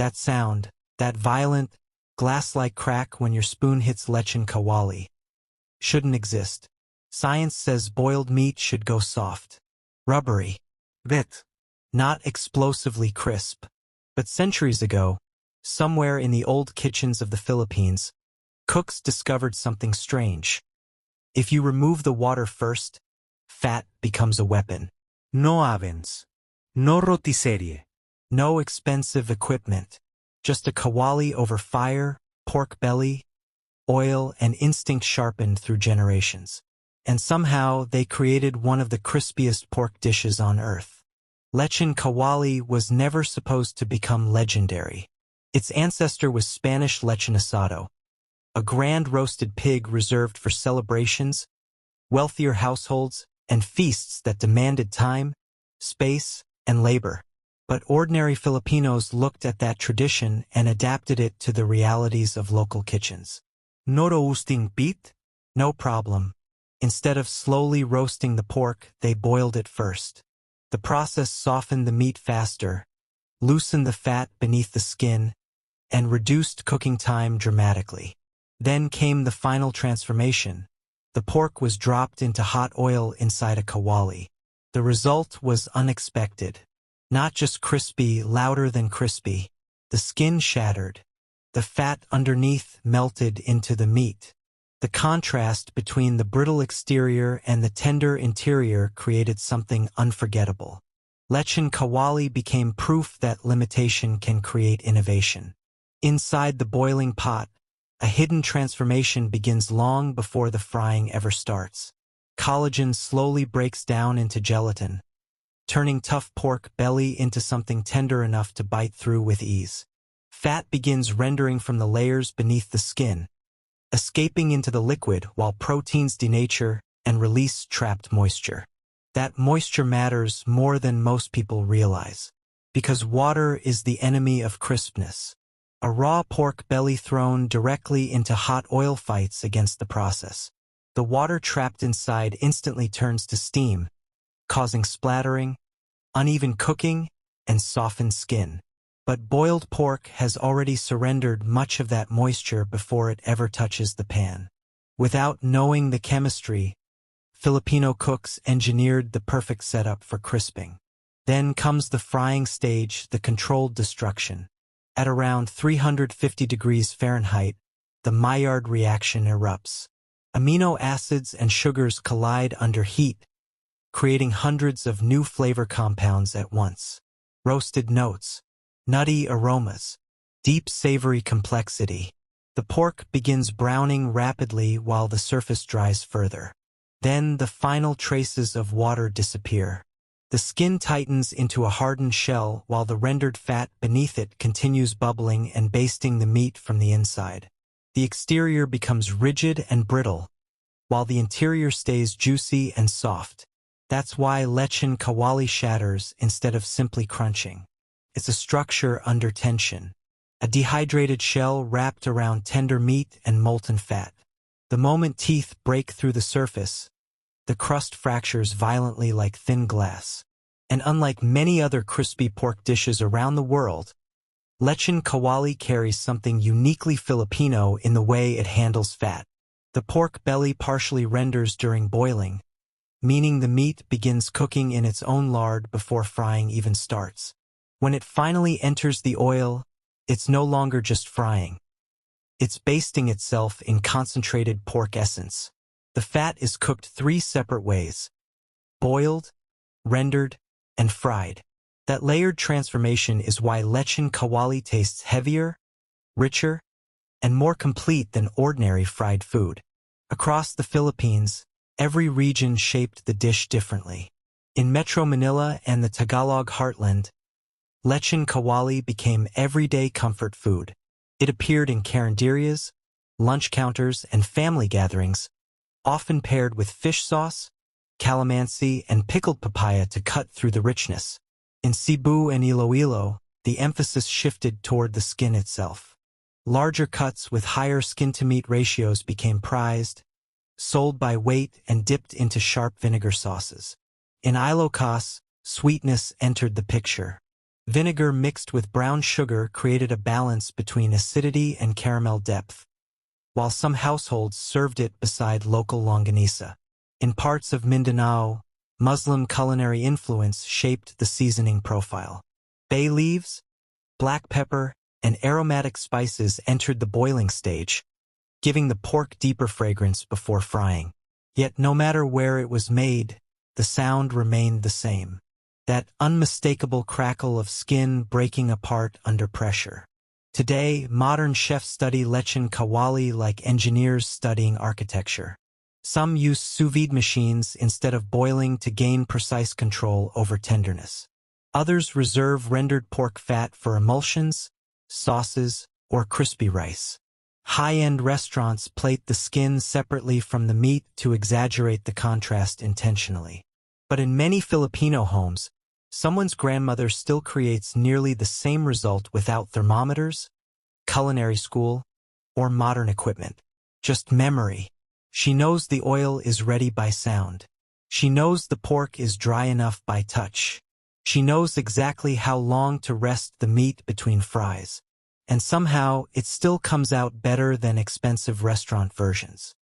That sound, that violent, glass-like crack when your spoon hits Lechon Kawali, shouldn't exist. Science says boiled meat should go soft, rubbery, bit, not explosively crisp. But centuries ago, somewhere in the old kitchens of the Philippines, cooks discovered something strange. If you remove the water first, fat becomes a weapon. No ovens. No rotisserie. No expensive equipment. Just a kawali over fire, pork belly, oil, and instinct sharpened through generations. And somehow they created one of the crispiest pork dishes on earth. Lechon Kawali was never supposed to become legendary. Its ancestor was Spanish lechon asado, a grand roasted pig reserved for celebrations, wealthier households, and feasts that demanded time, space, and labor. But ordinary Filipinos looked at that tradition and adapted it to the realities of local kitchens. No roasting meat? No problem. Instead of slowly roasting the pork, they boiled it first. The process softened the meat faster, loosened the fat beneath the skin, and reduced cooking time dramatically. Then came the final transformation. The pork was dropped into hot oil inside a kawali. The result was unexpected. Not just crispy, louder than crispy. The skin shattered. The fat underneath melted into the meat. The contrast between the brittle exterior and the tender interior created something unforgettable. Lechon Kawali became proof that limitation can create innovation. Inside the boiling pot, a hidden transformation begins long before the frying ever starts. Collagen slowly breaks down into gelatin, turning tough pork belly into something tender enough to bite through with ease. Fat begins rendering from the layers beneath the skin, escaping into the liquid while proteins denature and release trapped moisture. That moisture matters more than most people realize, because water is the enemy of crispness. A raw pork belly thrown directly into hot oil fights against the process. The water trapped inside instantly turns to steam, causing splattering, uneven cooking, and softened skin. But boiled pork has already surrendered much of that moisture before it ever touches the pan. Without knowing the chemistry, Filipino cooks engineered the perfect setup for crisping. Then comes the frying stage, the controlled destruction. At around 350 degrees Fahrenheit, the Maillard reaction erupts. Amino acids and sugars collide under heat, creating hundreds of new flavor compounds at once. Roasted notes, nutty aromas, deep savory complexity. The pork begins browning rapidly while the surface dries further. Then the final traces of water disappear. The skin tightens into a hardened shell while the rendered fat beneath it continues bubbling and basting the meat from the inside. The exterior becomes rigid and brittle, while the interior stays juicy and soft. That's why Lechon Kawali shatters instead of simply crunching. It's a structure under tension, a dehydrated shell wrapped around tender meat and molten fat. The moment teeth break through the surface, the crust fractures violently like thin glass. And unlike many other crispy pork dishes around the world, Lechon Kawali carries something uniquely Filipino in the way it handles fat. The pork belly partially renders during boiling, meaning the meat begins cooking in its own lard before frying even starts. When it finally enters the oil, it's no longer just frying. It's basting itself in concentrated pork essence. The fat is cooked 3 separate ways: boiled, rendered, and fried. That layered transformation is why Lechon Kawali tastes heavier, richer, and more complete than ordinary fried food. Across the Philippines, every region shaped the dish differently. In Metro Manila and the Tagalog heartland, Lechon Kawali became everyday comfort food. It appeared in carinderias, lunch counters, and family gatherings, often paired with fish sauce, calamansi, and pickled papaya to cut through the richness. In Cebu and Iloilo, the emphasis shifted toward the skin itself. Larger cuts with higher skin-to-meat ratios became prized, sold by weight and dipped into sharp vinegar sauces. In Ilocos, sweetness entered the picture. Vinegar mixed with brown sugar created a balance between acidity and caramel depth, while some households served it beside local longanisa. In parts of Mindanao, Muslim culinary influence shaped the seasoning profile. Bay leaves, black pepper, and aromatic spices entered the boiling stage, giving the pork deeper fragrance before frying. Yet no matter where it was made, the sound remained the same. That unmistakable crackle of skin breaking apart under pressure. Today, modern chefs study Lechon Kawali like engineers studying architecture. Some use sous vide machines instead of boiling to gain precise control over tenderness. Others reserve rendered pork fat for emulsions, sauces, or crispy rice. High-end restaurants plate the skin separately from the meat to exaggerate the contrast intentionally. But in many Filipino homes, someone's grandmother still creates nearly the same result without thermometers, culinary school, or modern equipment. Just memory. She knows the oil is ready by sound. She knows the pork is dry enough by touch. She knows exactly how long to rest the meat between fries. And somehow, it still comes out better than expensive restaurant versions.